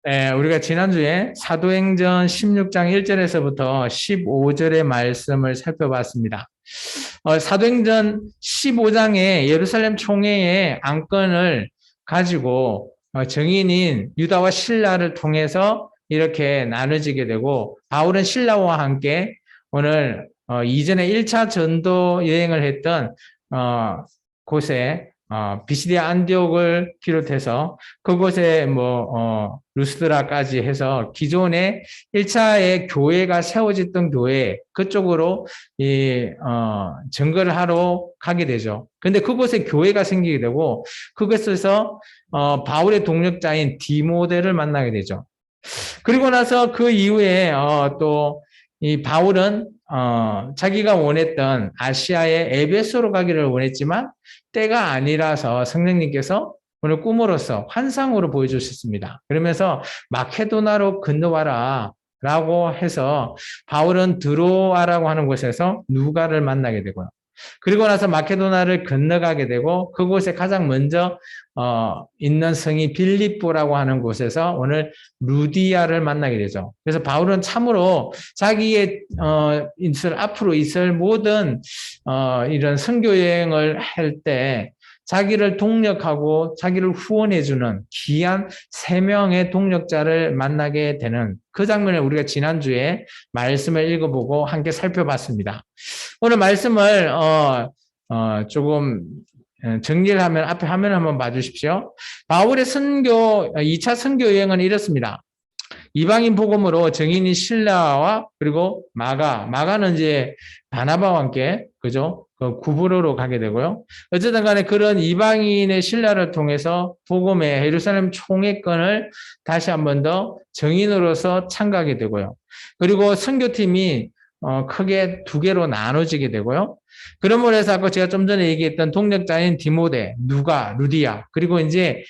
우리가 지난주에 사도행전 16장 1절에서부터 15절의 말씀을 살펴봤습니다. 사도행전 15장에 예루살렘 총회의 안건을 가지고 증인인 유다와 실라를 통해서 이렇게 나눠지게 되고, 바울은 실라와 함께 오늘 이전에 1차 전도 여행을 했던 곳에 비시디아 안디옥을 비롯해서 그곳에 루스드라까지 해서 기존에 1차의 교회가 세워졌던 교회 그쪽으로 증거를 하러 가게 되죠. 근데 그곳에 교회가 생기게 되고, 그곳에서 바울의 동력자인 디모데를 만나게 되죠. 그리고 나서 그 이후에 또 이 바울은 자기가 원했던 아시아의 에베소로 가기를 원했지만 때가 아니라서 성령님께서 오늘 꿈으로써 환상으로 보여주셨습니다. 그러면서 마케도나로 건너와라 라고 해서 바울은 드로아라고 하는 곳에서 누가를 만나게 되고요. 그리고 나서 마케도나를 건너가게 되고, 그곳에 가장 먼저 있는 성이 빌립보라고 하는 곳에서 오늘 루디아를 만나게 되죠. 그래서 바울은 참으로 자기의 앞으로 있을 모든 이런 선교 여행을 할 때 자기를 동력하고 자기를 후원해주는 귀한 3명의 동력자를 만나게 되는 그 장면을 우리가 지난주에 말씀을 읽어보고 함께 살펴봤습니다. 오늘 말씀을 조금 정리를 하면 앞에 화면을 한번 봐주십시오. 바울의 2차 선교 여행은 이렇습니다. 이방인 복음으로 증인인 실라와 그리고 마가는 이제 바나바와 함께 그죠? 그 구브로로 가게 되고요. 어쨌든 간에 그런 이방인의 신라를 통해서 복음의 예루살렘 총회권을 다시 한 번 더 증인으로서 참가하게 되고요. 그리고 선교팀이 크게 2개로 나눠지게 되고요. 그러므로 해서 아까 제가 좀 전에 얘기했던 동력자인 디모데, 누가, 루디아, 그리고 이제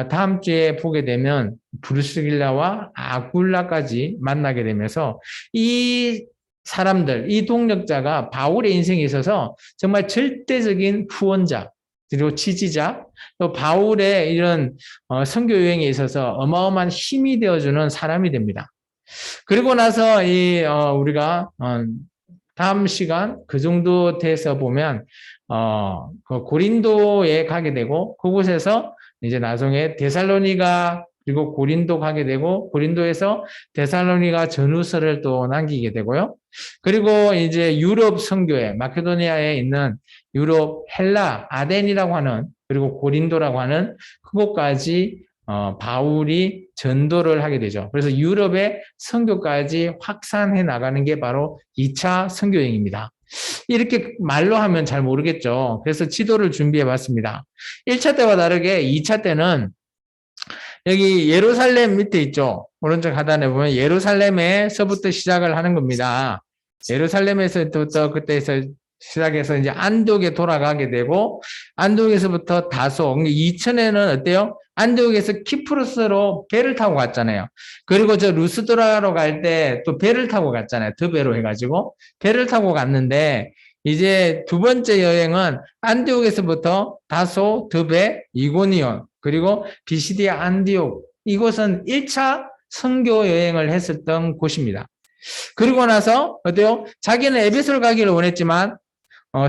다음 주에 보게 되면 브루스길라와 아굴라까지 만나게 되면서 이 사람들, 이 동력자가 바울의 인생에 있어서 정말 절대적인 후원자, 그리고 지지자, 또 바울의 이런 선교 여행에 있어서 어마어마한 힘이 되어주는 사람이 됩니다. 그리고 나서 우리가 다음 시간 그 정도 돼서 보면 그 고린도에 가게 되고, 그곳에서 이제 나중에 데살로니가 그리고 고린도 가게 되고, 고린도에서 데살로니가 전후서를 또 남기게 되고요. 그리고 이제 유럽 선교회, 마케도니아에 있는 유럽 헬라 아덴이라고 하는, 그리고 고린도라고 하는 그곳까지 바울이 전도를 하게 되죠. 그래서 유럽의 선교까지 확산해 나가는 게 바로 2차 선교 여행입니다. 이렇게 말로 하면 잘 모르겠죠. 그래서 지도를 준비해 봤습니다. 1차 때와 다르게 2차 때는 여기 예루살렘 밑에 있죠. 오른쪽 하단에 보면 예루살렘에서부터 시작을 하는 겁니다. 예루살렘에서부터 그때에서 시작해서 이제 안독에 돌아가게 되고, 안독에서부터 다소, 2000에는 어때요? 안독에서 키프로스로 배를 타고 갔잖아요. 그리고 저 루스드라로 갈 때 또 배를 타고 갔잖아요. 더 배로 해가지고 배를 타고 갔는데, 이제 2번째 여행은 안디옥에서부터 다소, 드베, 이고니온, 그리고 비시디아 안디옥, 이곳은 1차 선교 여행을 했었던 곳입니다. 그리고 나서 어때요? 자기는 에베소를 가기를 원했지만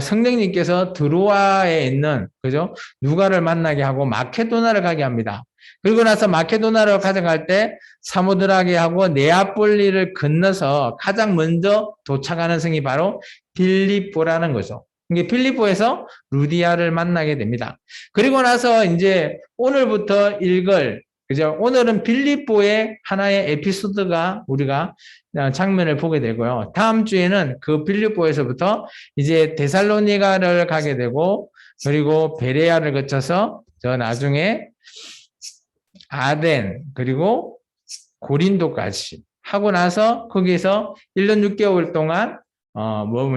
성령님께서 드로아에 있는 그죠? 누가를 만나게 하고 마케도나를 가게 합니다. 그리고 나서 마케도나를 가져갈 때 사모드라게 하고 네아폴리를 건너서 가장 먼저 도착하는 성이 바로 빌립보라는 거죠. 이게 빌립보에서 루디아를 만나게 됩니다. 그리고 나서 이제 오늘부터 읽을, 그죠? 오늘은 빌립보의 하나의 에피소드가 우리가 장면을 보게 되고요. 다음 주에는 그 빌립보에서부터 이제 데살로니가를 가게 되고, 그리고 베레아를 거쳐서 저 나중에 아덴, 그리고 고린도까지 하고 나서 거기서 1년 6개월 동안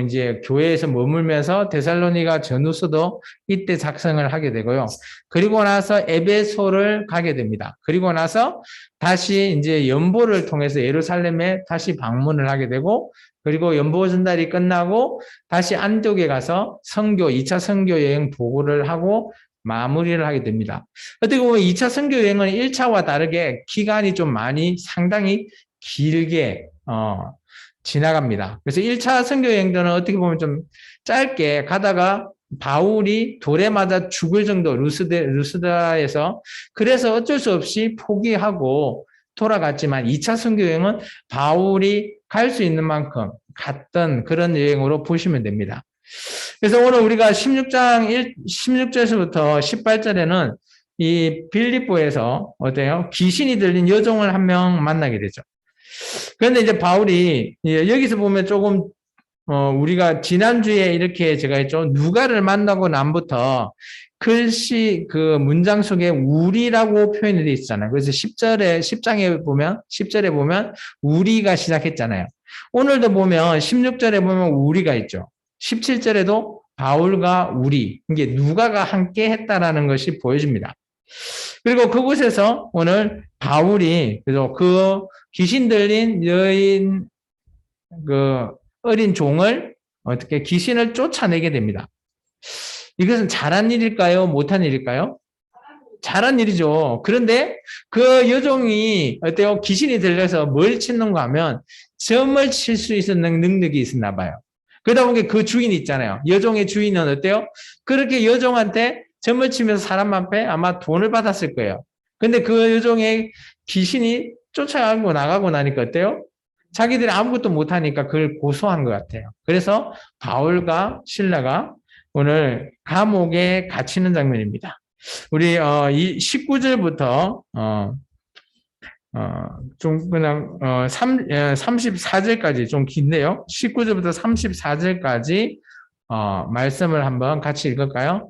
이제 교회에서 머물면서 데살로니가 전후서도 이때 작성을 하게 되고요. 그리고 나서 에베소를 가게 됩니다. 그리고 나서 다시 이제 연보를 통해서 예루살렘에 다시 방문을 하게 되고, 그리고 연보 전달이 끝나고 다시 안독에 가서 2차 선교 여행 보고를 하고 마무리를 하게 됩니다. 어떻게 보면 2차 선교 여행은 1차와 다르게 기간이 좀 상당히 길게 지나갑니다. 그래서 1차 선교 여행들은 어떻게 보면 좀 짧게 가다가 바울이 돌에 맞아 죽을 정도 루스드라에서 그래서 어쩔 수 없이 포기하고 돌아갔지만 2차 선교 여행은 바울이 갈 수 있는 만큼 갔던 그런 여행으로 보시면 됩니다. 그래서 오늘 우리가 16절에서부터 18절에는 이 빌립보에서 어때요? 귀신이 들린 여종을 한 명 만나게 되죠. 그런데 이제 바울이 여기서 보면 조금 우리가 지난주에 이렇게 제가 했죠. 누가를 만나고 난부터 글씨 그 문장 속에 우리라고 표현이 되어 있잖아요. 그래서 10장에 보면 10절에 보면 우리가 시작했잖아요. 오늘도 보면 16절에 보면 우리가 있죠. 17절에도 바울과 우리, 이게 누가가 함께 했다라는 것이 보여집니다. 그리고 그곳에서 오늘 바울이 그래서 그 귀신 들린 여인 그 어린 종을 어떻게 귀신을 쫓아내게 됩니다. 이것은 잘한 일일까요? 못한 일일까요? 잘한 일이죠. 그런데 그 여종이 어때요? 귀신이 들려서 뭘 치는가 하면 점을 칠 수 있는 능력이 있었나 봐요. 그러다 보니까 그 주인이 있잖아요. 여종의 주인은 어때요? 그렇게 여종한테 점을 치면서 사람 앞에 아마 돈을 받았을 거예요. 근데 그 여종의 귀신이 쫓아가고 나가고 나니까 어때요? 자기들이 아무것도 못하니까 그걸 고소한 것 같아요. 그래서 바울과 실라가 오늘 감옥에 갇히는 장면입니다. 우리 이 19절부터 좀 그냥 34절까지 좀 긴데요. 19절부터 34절까지 말씀을 한번 같이 읽을까요?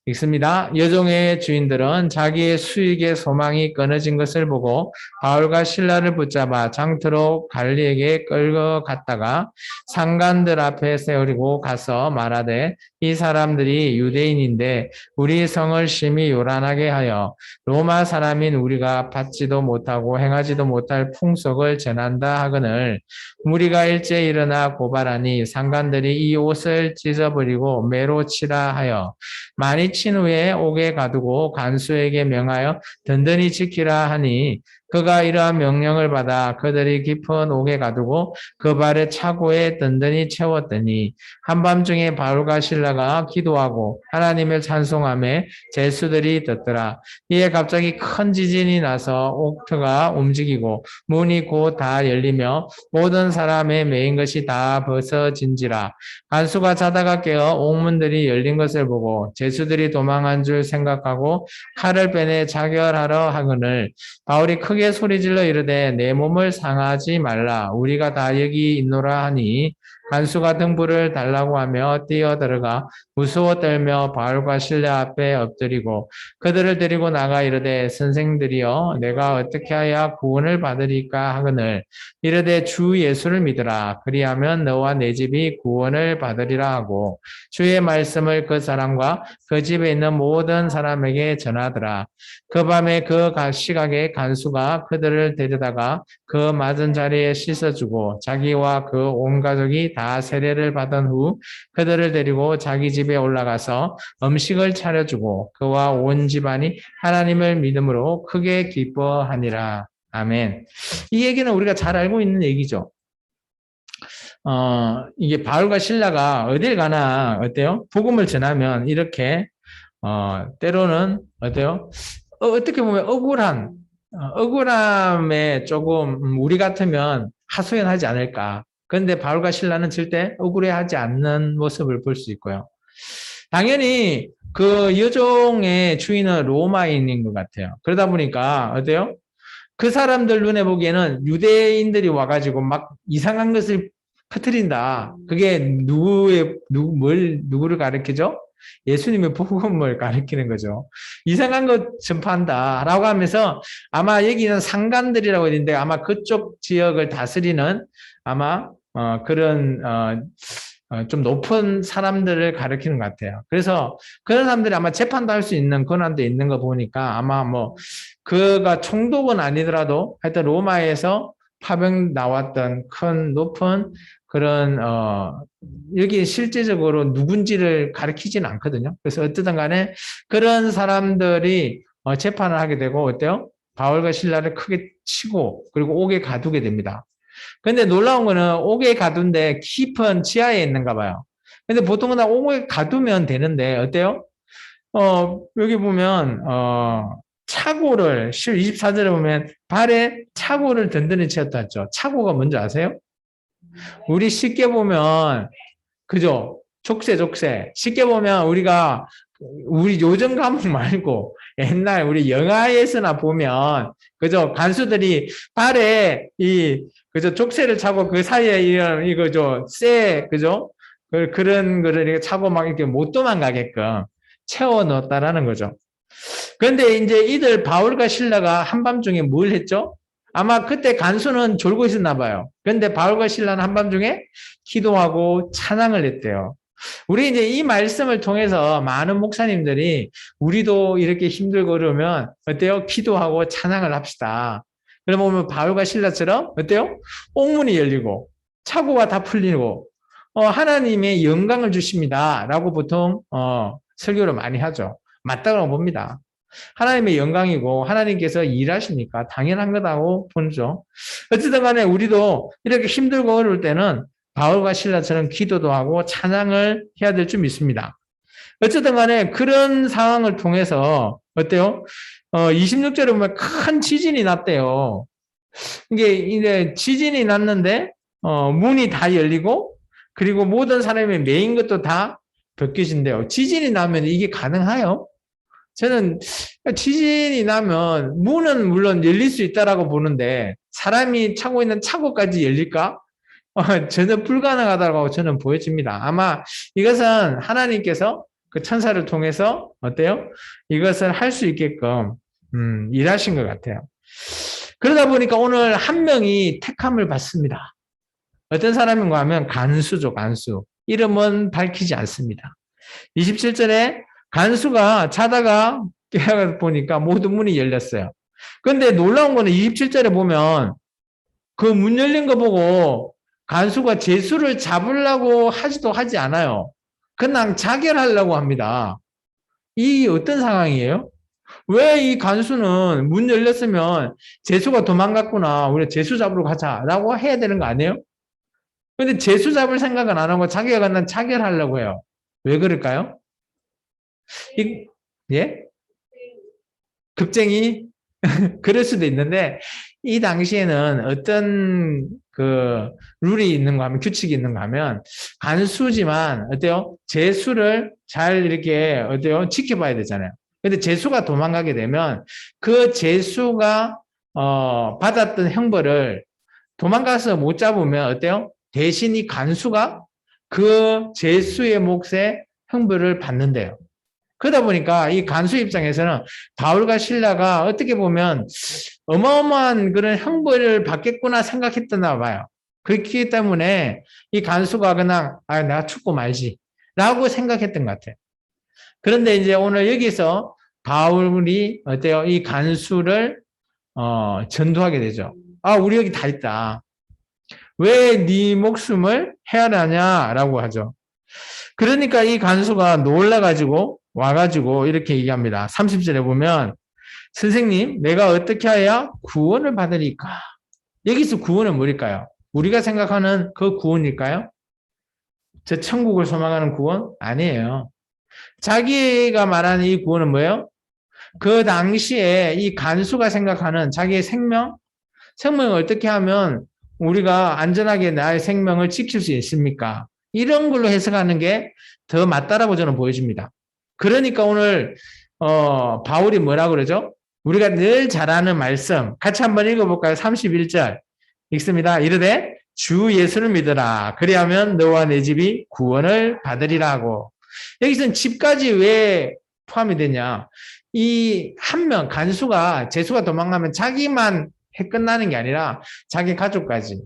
읽습니다. 여종의 주인들은 자기의 수익의 소망이 끊어진 것을 보고 바울과 실라를 붙잡아 장터로 갈리에게 끌고 갔다가 상관들 앞에 세우리고 가서 말하되 이 사람들이 유대인인데 우리 성을 심히 요란하게 하여 로마 사람인 우리가 받지도 못하고 행하지도 못할 풍속을 전한다 하거늘 우리가 일제 일어나 고발하니 상관들이 이 옷을 찢어버리고 매로 치라 하여 많이 친 후에 옥에 가두고 간수에게 명하여 든든히 지키라 하니 그가 이러한 명령을 받아 그들이 깊은 옥에 가두고 그 발을 차고에 든든히 채웠더니 한밤중에 바울과 실라가 기도하고 하나님을 찬송하며 제수들이 듣더라. 이에 갑자기 큰 지진이 나서 옥터가 움직이고 문이 곧 다 열리며 모든 사람의 매인 것이 다 벗어진지라. 간수가 자다가 깨어 옥문들이 열린 것을 보고 제수들이 도망한 줄 생각하고 칼을 빼내 자결하러 하거늘 바울이 크게 소리질러 이르되 내 몸을 상하지 말라 우리가 다 여기 있노라 하니 간수가 등불을 달라고 하며 뛰어들어가 무서워 떨며 바울과 실라 앞에 엎드리고 그들을 데리고 나가 이르되 선생들이여 내가 어떻게 하여 구원을 받으리까 하거늘 이르되 주 예수를 믿으라 그리하면 너와 내 집이 구원을 받으리라 하고 주의 말씀을 그 사람과 그 집에 있는 모든 사람에게 전하더라. 그 밤에 그 시각에 간수가 그들을 데려다가 그 맞은 자리에 씻어주고 자기와 그 온 가족이 다 세례를 받은 후 그들을 데리고 자기 집에 올라가서 음식을 차려주고 그와 온 집안이 하나님을 믿음으로 크게 기뻐하니라. 아멘. 이 얘기는 우리가 잘 알고 있는 얘기죠. 이게 바울과 실라가 어딜 가나 어때요? 복음을 전하면 이렇게 때로는 어때요? 어떻게 보면 억울함에 조금 우리 같으면 하소연하지 않을까. 그런데 바울과 실라는 절대 억울해하지 않는 모습을 볼 수 있고요. 당연히 그 여종의 주인은 로마인인 것 같아요. 그러다 보니까 어때요? 그 사람들 눈에 보기에는 유대인들이 와가지고 막 이상한 것을 퍼뜨린다. 그게 누구를 가리키죠? 예수님의 복음을 가리키는 거죠. 이상한 것 전파한다라고 하면서 아마 여기는 상관들이라고 했는데 아마 그쪽 지역을 다스리는 아마 그런 좀 높은 사람들을 가리키는 것 같아요. 그래서 그런 사람들이 아마 재판도 할 수 있는 권한도 있는 거 보니까 아마 뭐 그가 총독은 아니더라도 하여튼 로마에서 파병 나왔던 큰 높은 그런 여기 실제적으로 누군지를 가리키지는 않거든요. 그래서 어쨌든 간에 그런 사람들이 재판을 하게 되고 어때요? 바울과 신라를 크게 치고 그리고 옥에 가두게 됩니다. 근데 놀라운 거는 옥에 가둔데 깊은 지하에 있는가 봐요. 근데 보통은 다 옥에 가두면 되는데 어때요? 여기 보면 차고를 24절에 보면 발에 차고를 든든히 채웠다 했죠. 차고가 뭔지 아세요? 우리 쉽게 보면 그죠? 족쇄. 쉽게 보면 우리 요즘 과목 말고 옛날 우리 영화에서나 보면 그죠? 간수들이 발에 그죠? 족쇄를 차고 그 사이에 이거죠? 그죠? 그런 거를 이렇게 차고 막 이렇게 못 도망가게끔 채워 넣었다라는 거죠. 그런데 이제 이들 바울과 신라가 한밤중에 뭘 했죠? 아마 그때 간수는 졸고 있었나 봐요. 그런데 바울과 신라는 한밤중에 기도하고 찬양을 했대요. 우리 이제 이 말씀을 통해서 많은 목사님들이 우리도 이렇게 힘들고 그러면 어때요? 기도하고 찬양을 합시다. 그러면 바울과 신라처럼 어때요? 옥문이 열리고 차고가 다 풀리고 하나님의 영광을 주십니다. 라고 보통 설교를 많이 하죠. 맞다고 봅니다. 하나님의 영광이고 하나님께서 일하시니까 당연한 거다고 보죠. 어쨌든 간에 우리도 이렇게 힘들고 어려울 때는 바울과 신라처럼 기도도 하고 찬양을 해야 될 줄 믿습니다. 어쨌든 간에 그런 상황을 통해서 어때요? 26절에 보면 큰 지진이 났대요. 이게 이제 지진이 났는데 문이 다 열리고 그리고 모든 사람이 메인 것도 다 벗겨진대요. 지진이 나면 이게 가능해요? 저는 지진이 나면 문은 물론 열릴 수 있다라고 보는데 사람이 차고 있는 차고까지 열릴까? 전혀 불가능하다고 저는 보여집니다. 아마 이것은 하나님께서 그 천사를 통해서 어때요? 이것을 할 수 있게끔 일하신 것 같아요. 그러다 보니까 오늘 한 명이 택함을 받습니다. 어떤 사람인가 하면 간수죠, 간수. 이름은 밝히지 않습니다. 27절에 간수가 자다가 깨어 보니까 모든 문이 열렸어요. 그런데 놀라운 거는 27절에 보면 그 문 열린 거 보고 간수가 제수를 잡으려고 하지도 하지 않아요. 그냥 자결하려고 합니다. 이 어떤 상황이에요? 왜 이 간수는 문 열렸으면 제수가 도망갔구나. 우리 제수 잡으러 가자라고 해야 되는 거 아니에요? 근데 제수 잡을 생각은 안 하고 자기가 그냥 자결하려고 해요. 왜 그럴까요? 예? 급쟁이? 그럴 수도 있는데, 이 당시에는 어떤 룰이 있는가 하면, 규칙이 있는가 하면, 간수지만, 어때요? 제수를 잘 이렇게, 어때요? 지켜봐야 되잖아요. 근데 제수가 도망가게 되면, 그 제수가, 받았던 형벌을 도망가서 못 잡으면, 어때요? 대신 이 간수가 그 제수의 몫에 형벌을 받는데요. 그러다 보니까 이 간수 입장에서는 바울과 신라가 어떻게 보면 어마어마한 그런 형벌을 받겠구나 생각했었나 봐요. 그렇기 때문에 이 간수가 그냥 내가 죽고 말지 라고 생각했던 것 같아요. 그런데 이제 오늘 여기서 바울이 어때요? 이 간수를 전도하게 되죠. 우리 여기 다 있다. 왜 네 목숨을 헤아라냐라고 하죠. 그러니까 이 간수가 놀라가지고 와가지고 이렇게 얘기합니다. 30절에 보면 선생님 내가 어떻게 해야 구원을 받으리까? 여기서 구원은 뭘까요? 우리가 생각하는 그 구원일까요? 저 천국을 소망하는 구원? 아니에요. 자기가 말하는 이 구원은 뭐예요? 그 당시에 이 간수가 생각하는 자기의 생명을 어떻게 하면 우리가 안전하게 나의 생명을 지킬 수 있습니까? 이런 걸로 해석하는 게 더 맞다라고 저는 보여집니다. 그러니까 오늘 바울이 뭐라고 그러죠? 우리가 늘 잘 아는 말씀 같이 한번 읽어볼까요? 31절 읽습니다. 이르되 주 예수를 믿으라. 그리하면 너와 내 집이 구원을 받으리라고. 여기서는 집까지 왜 포함이 되냐? 이 한 명 간수가 제수가 도망가면 자기만 해 끝나는 게 아니라 자기 가족까지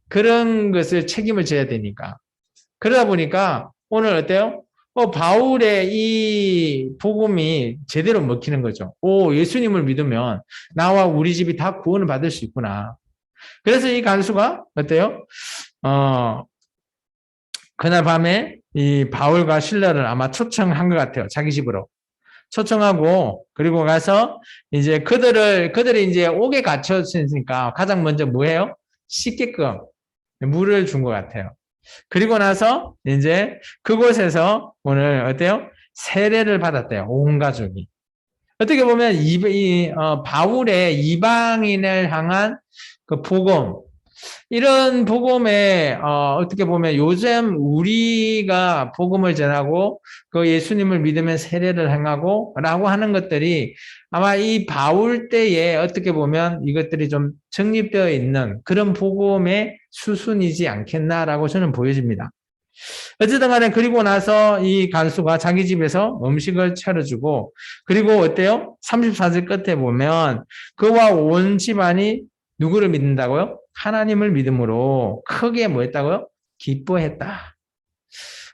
그런 것을 책임을 져야 되니까. 그러다 보니까 오늘 어때요? 바울의 이 복음이 제대로 먹히는 거죠. 예수님을 믿으면 나와 우리 집이 다 구원을 받을 수 있구나. 그래서 이 간수가 어때요? 그날 밤에 이 바울과 실라를 아마 초청한 것 같아요. 자기 집으로. 초청하고, 그리고 가서 이제 그들이 이제 옥에 갇혔으니까 가장 먼저 뭐 해요? 씻게끔 물을 준 것 같아요. 그리고 나서 이제 그곳에서 오늘 어때요? 세례를 받았대요. 온 가족이. 어떻게 보면 바울의 이방인을 향한 그 복음, 이런 복음에 어떻게 보면 요즘 우리가 복음을 전하고 그 예수님을 믿으면 세례를 행하고 라고 하는 것들이 아마 이 바울 때에 어떻게 보면 이것들이 좀 정립되어 있는 그런 복음의 수순이지 않겠나라고 저는 보여집니다. 어쨌든 간에 그리고 나서 이 간수가 자기 집에서 음식을 차려주고, 그리고 어때요? 34절 끝에 보면 그와 온 집안이 누구를 믿는다고요? 하나님을 믿음으로 크게 뭐 했다고요? 기뻐했다.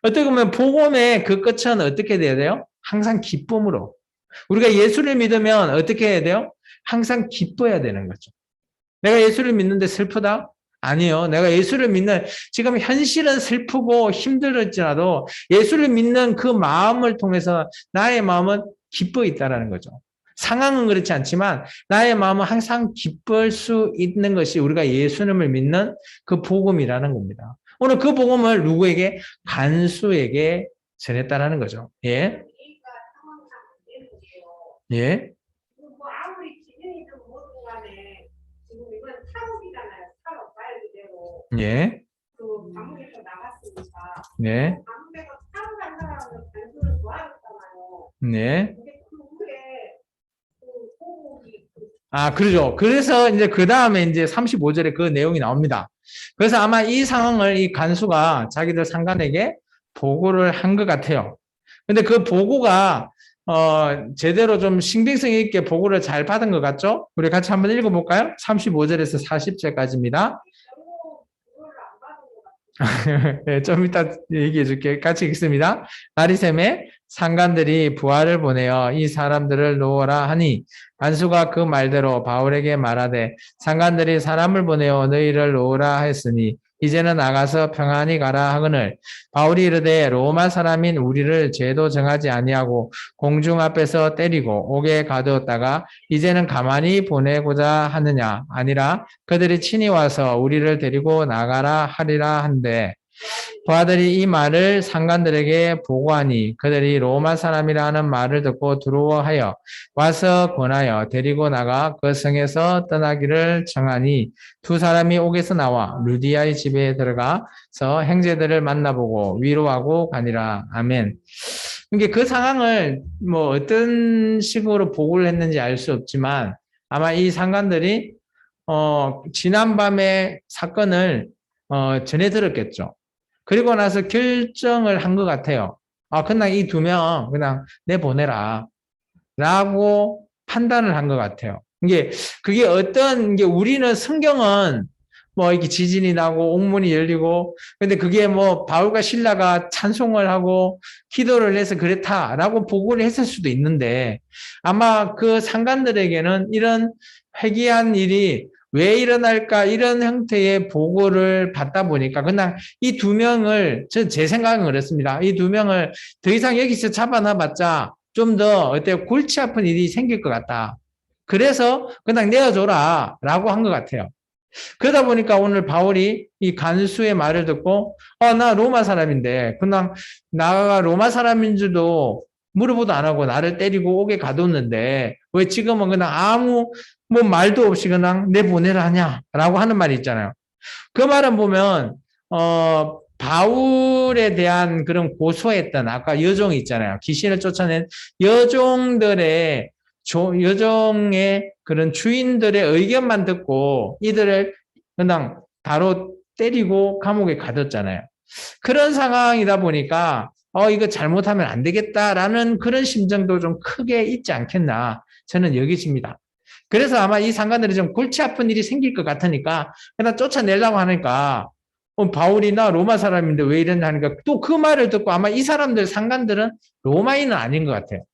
어떻게 보면 복음의 그 끝은 어떻게 돼야 돼요? 항상 기쁨으로. 우리가 예수를 믿으면 어떻게 해야 돼요? 항상 기뻐해야 되는 거죠. 내가 예수를 믿는데 슬프다? 아니요. 내가 예수를 믿는, 지금 현실은 슬프고 힘들었지라도 예수를 믿는 그 마음을 통해서 나의 마음은 기뻐 있다라는 거죠. 상황은 그렇지 않지만 나의 마음은 항상 기쁠 수 있는 것이 우리가 예수님을 믿는 그 복음이라는 겁니다. 오늘 그 복음을 누구에게? 간수에게 전했다라는 거죠. 예. 예. 예. 그 감옥에서 나갔으니까 네. 감옥에서 살아간 사람은 단순을 도와줬잖아요. 네. 근데 그 후에 그 호흡이 그러죠. 그래서 이제 그 다음에 이제 35절에 그 내용이 나옵니다. 그래서 아마 이 상황을 이 간수가 자기들 상관에게 보고를 한 것 같아요. 근데 그 보고가 제대로 좀 신빙성 있게 보고를 잘 받은 것 같죠? 우리 같이 한번 읽어볼까요? 35절에서 40절까지입니다. 네, 좀 이따 얘기해 줄게요. 같이 읽습니다. 바리새매 상관들이 부하를 보내어 이 사람들을 놓으라 하니 간수가 그 말대로 바울에게 말하되 상관들이 사람을 보내어 너희를 놓으라 했으니 이제는 나가서 평안히 가라 하거늘 바울이 이르되 로마 사람인 우리를 죄도 정하지 아니하고 공중 앞에서 때리고 옥에 가두었다가 이제는 가만히 보내고자 하느냐 아니라 그들이 친히 와서 우리를 데리고 나가라 하리라 한데 부하들이 이 말을 상관들에게 보고하니 그들이 로마 사람이라 하는 말을 듣고 두려워하여 와서 권하여 데리고 나가 그 성에서 떠나기를 청하니 두 사람이 옥에서 나와 루디아의 집에 들어가서 형제들을 만나보고 위로하고 가니라. 아멘. 이게 그 상황을 뭐 어떤 식으로 보고를 했는지 알 수 없지만 아마 이 상관들이 지난밤의 사건을 전해 들었겠죠. 그리고 나서 결정을 한 것 같아요. 그냥 이 두 명 그냥 내보내라. 라고 판단을 한 것 같아요. 그게 게 우리는 성경은 뭐 이렇게 지진이 나고 옥문이 열리고 근데 그게 뭐 바울과 실라가 찬송을 하고 기도를 해서 그렇다라고 보고를 했을 수도 있는데 아마 그 상관들에게는 이런 회개한 일이 왜 일어날까 이런 형태의 보고를 받다 보니까 그냥 이 두 명을 제 생각은 그렇습니다. 이 두 명을 더 이상 여기서 잡아놔봤자 좀 더 어때요? 골치 아픈 일이 생길 것 같다. 그래서 그냥 내어줘라 라고 한 것 같아요. 그러다 보니까 오늘 바울이 이 간수의 말을 듣고 나 로마 사람인데 그냥 나가 로마 사람인 줄도 물어보도 안 하고 나를 때리고 옥에 가뒀는데 왜 지금은 그냥 아무 뭐 말도 없이 그냥 내보내라 하냐라고 하는 말이 있잖아요. 그 말은 보면 바울에 대한 그런 고소했던 아까 여종이 있잖아요. 귀신을 쫓아낸 여종의 그런 주인들의 의견만 듣고 이들을 그냥 바로 때리고 감옥에 가뒀잖아요. 그런 상황이다 보니까 이거 잘못하면 안 되겠다라는 그런 심정도 좀 크게 있지 않겠나 저는 여기집니다. 그래서 아마 이 상관들이 좀 골치 아픈 일이 생길 것 같으니까 그냥 쫓아내려고 하니까 바울이나 로마 사람인데 왜 이랬나 하니까 또 그 말을 듣고 아마 이 사람들 상관들은 로마인은 아닌 것 같아요.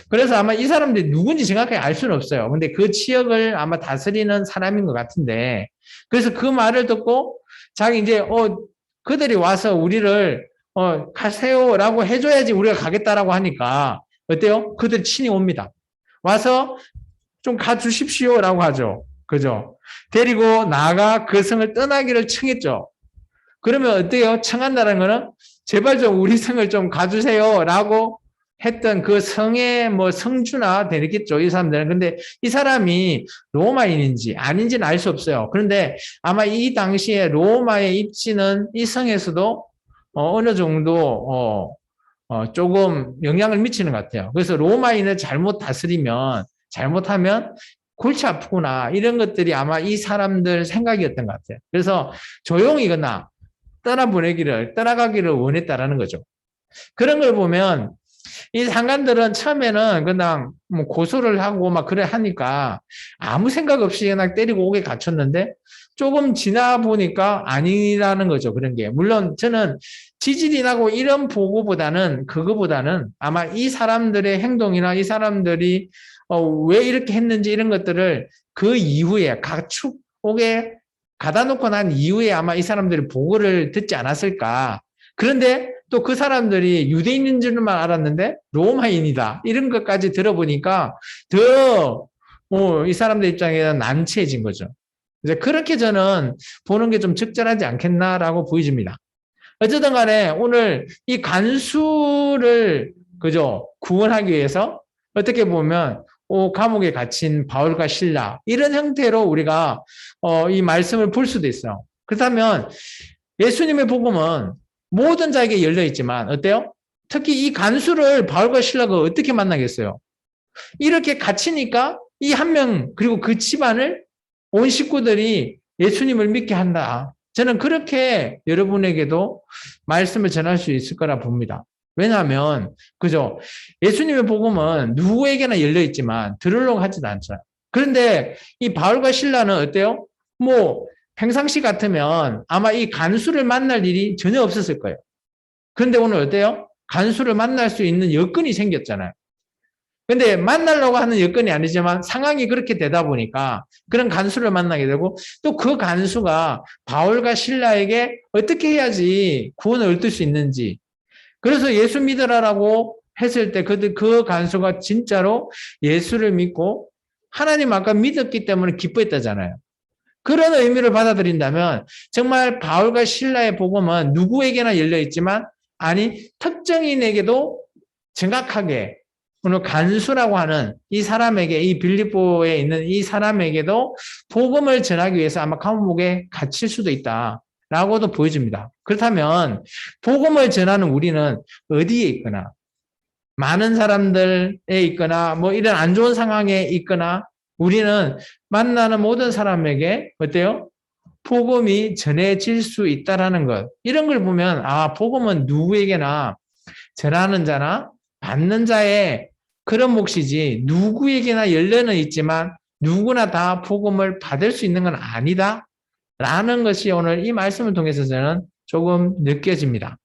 그래서 아마 이 사람들이 누군지 정확하게 알 수는 없어요. 근데 그 지역을 아마 다스리는 사람인 것 같은데 그래서 그 말을 듣고 자기 이제 그들이 와서 우리를 가세요라고 해줘야지 우리가 가겠다라고 하니까 어때요? 그들이 친히 옵니다. 와서 좀 가주십시오라고 하죠. 그죠? 데리고 나가 그 성을 떠나기를 청했죠. 그러면 어때요? 청한다는 거는 제발 좀 우리 성을 좀 가주세요라고 했던 그 성의 뭐 성주나 되겠죠. 이 사람들은. 근데 이 사람이 로마인인지 아닌지는 알 수 없어요. 그런데 아마 이 당시에 로마의 입지는 이 성에서도 어느 정도 조금 영향을 미치는 것 같아요. 그래서 로마인을 잘못 다스리면 잘못하면 골치 아프구나 이런 것들이 아마 이 사람들 생각이었던 것 같아요. 그래서 조용히거나 떠나가기를 원했다라는 거죠. 그런 걸 보면 이 상관들은 처음에는 그냥 뭐 고소를 하고 막 그래 하니까 아무 생각 없이 그냥 때리고 오게 갇혔는데 조금 지나 보니까 아니라는 거죠. 그런 게. 물론 저는 지질이 나고 이런 보고보다는 그거보다는 아마 이 사람들의 행동이나 이 사람들이 왜 이렇게 했는지 이런 것들을 그 이후에 가축 옥에 가다 놓고 난 이후에 아마 이 사람들이 보고를 듣지 않았을까. 그런데 또 그 사람들이 유대인인 줄만 알았는데 로마인이다. 이런 것까지 들어보니까 더 이 사람들 입장에는 난처해진 거죠. 이제 그렇게 저는 보는 게 좀 적절하지 않겠나라고 보여집니다. 어쨌든 간에 오늘 이 간수를 그죠 구원하기 위해서 어떻게 보면 감옥에 갇힌 바울과 실라 이런 형태로 우리가 이 말씀을 볼 수도 있어요. 그렇다면 예수님의 복음은 모든 자에게 열려 있지만 어때요? 특히 이 간수를 바울과 실라가 어떻게 만나겠어요? 이렇게 갇히니까 이 한 명 그리고 그 집안을 온 식구들이 예수님을 믿게 한다. 저는 그렇게 여러분에게도 말씀을 전할 수 있을 거라 봅니다. 왜냐하면 그죠? 예수님의 복음은 누구에게나 열려 있지만 들으려고 하지도 않잖아요. 그런데 이 바울과 실라는 어때요? 뭐 평상시 같으면 아마 이 간수를 만날 일이 전혀 없었을 거예요. 그런데 오늘 어때요? 간수를 만날 수 있는 여건이 생겼잖아요. 근데 만나려고 하는 여건이 아니지만 상황이 그렇게 되다 보니까 그런 간수를 만나게 되고 또 그 간수가 바울과 실라에게 어떻게 해야지 구원을 얻을 수 있는지 그래서 예수 믿으라라고 했을 때 그 간수가 진짜로 예수를 믿고 하나님 아까 믿었기 때문에 기뻐했다잖아요. 그런 의미를 받아들인다면 정말 바울과 실라의 복음은 누구에게나 열려있지만 아니 특정인에게도 정확하게 오늘 간수라고 하는 이 사람에게 이 빌립보에 있는 이 사람에게도 복음을 전하기 위해서 아마 감옥에 갇힐 수도 있다라고도 보여집니다. 그렇다면 복음을 전하는 우리는 어디에 있거나 많은 사람들에 있거나 뭐 이런 안 좋은 상황에 있거나 우리는 만나는 모든 사람에게 어때요? 복음이 전해질 수 있다라는 것. 이런 걸 보면 복음은 누구에게나 전하는 자나 받는 자의 그런 몫이지 누구에게나 열려는 있지만 누구나 다 복음을 받을 수 있는 건 아니다. 라는 것이 오늘 이 말씀을 통해서 저는 조금 느껴집니다.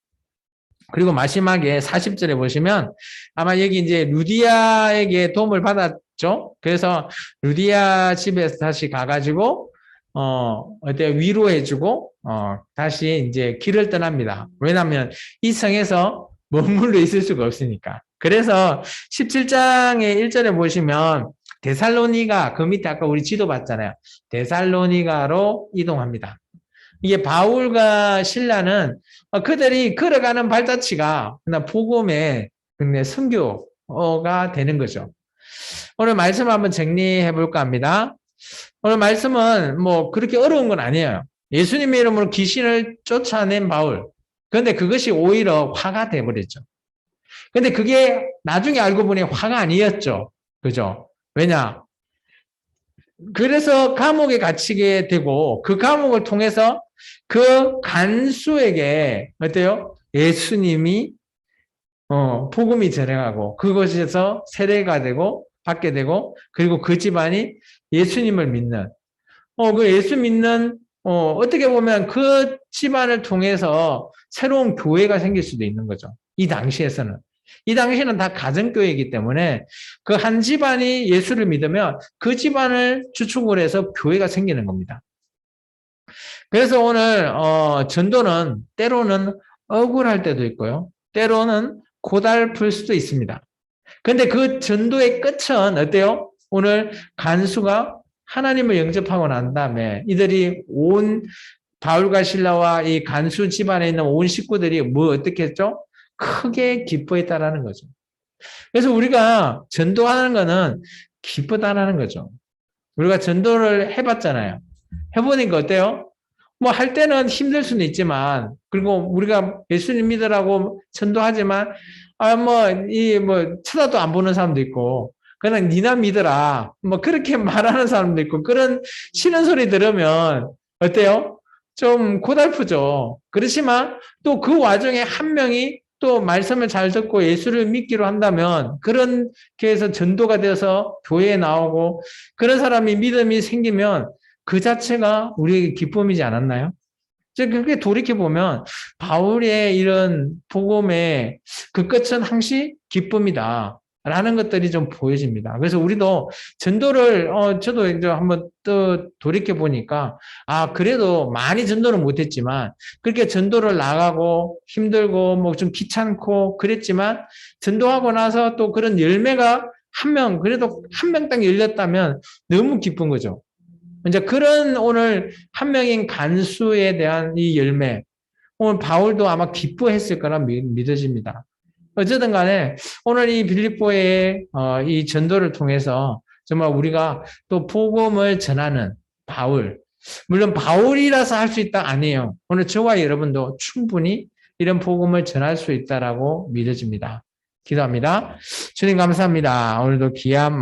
그리고 마지막에 40절에 보시면 아마 여기 이제 루디아에게 도움을 받았죠. 그래서 루디아 집에서 다시 가가지고 위로해주고 다시 이제 길을 떠납니다. 왜냐하면 이 성에서 머물러 있을 수가 없으니까. 그래서 17장의 1절에 보시면 데살로니가 그 밑에 아까 우리 지도 봤잖아요. 데살로니가로 이동합니다. 이게 바울과 실라는 그들이 걸어가는 발자취가 그냥 복음의 선교가 되는 거죠. 오늘 말씀 한번 정리해 볼까 합니다. 오늘 말씀은 뭐 그렇게 어려운 건 아니에요. 예수님의 이름으로 귀신을 쫓아낸 바울. 그런데 그것이 오히려 화가 돼버렸죠. 근데 그게 나중에 알고 보니 화가 아니었죠. 그죠? 왜냐? 그래서 감옥에 갇히게 되고 그 감옥을 통해서 그 간수에게 어때요? 예수님이 복음이 전해가고 그곳에서 세례가 되고 받게 되고 그리고 그 집안이 예수님을 믿는 그 예수 믿는 어떻게 보면 그 집안을 통해서 새로운 교회가 생길 수도 있는 거죠. 이 당시에서는. 이 당시에는 다 가정교회이기 때문에 그 한 집안이 예수를 믿으면 그 집안을 주축으로 해서 교회가 생기는 겁니다. 그래서 오늘 전도는 때로는 억울할 때도 있고요. 때로는 고달플 수도 있습니다. 근데 그 전도의 끝은 어때요? 오늘 간수가 하나님을 영접하고 난 다음에 이들이 온 바울과 실라와 이 간수 집안에 있는 온 식구들이 뭐 어떻게 했죠? 크게 기뻐했다라는 거죠. 그래서 우리가 전도하는 거는 기쁘다라는 거죠. 우리가 전도를 해봤잖아요. 해보니까 어때요? 뭐 할 때는 힘들 수는 있지만, 그리고 우리가 예수님 믿으라고 전도하지만, 쳐다도 안 보는 사람도 있고, 그냥 니나 믿어라. 뭐 그렇게 말하는 사람도 있고, 그런 싫은 소리 들으면 어때요? 좀 고달프죠. 그렇지만 또 그 와중에 한 명이 또 말씀을 잘 듣고 예수를 믿기로 한다면 그런 교회에서 전도가 되어서 교회에 나오고 그런 사람이 믿음이 생기면 그 자체가 우리에게 기쁨이지 않았나요? 그렇게 돌이켜보면 바울의 이런 복음의 그 끝은 항시 기쁨이다. 라는 것들이 좀 보여집니다. 그래서 우리도 전도를, 저도 이제 한번 또 돌이켜보니까, 그래도 많이 전도는 못했지만, 그렇게 전도를 나가고 힘들고 뭐 좀 귀찮고 그랬지만, 전도하고 나서 또 그런 열매가 그래도 한 명 딱 열렸다면 너무 기쁜 거죠. 이제 그런 오늘 한 명인 간수에 대한 이 열매, 오늘 바울도 아마 기뻐했을 거라 믿어집니다. 어쨌든 간에 오늘 이 빌립보의 이 전도를 통해서 정말 우리가 또 복음을 전하는 바울, 물론 바울이라서 할 수 있다 아니에요. 오늘 저와 여러분도 충분히 이런 복음을 전할 수 있다라고 믿어집니다. 기도합니다. 주님 감사합니다. 오늘도 귀한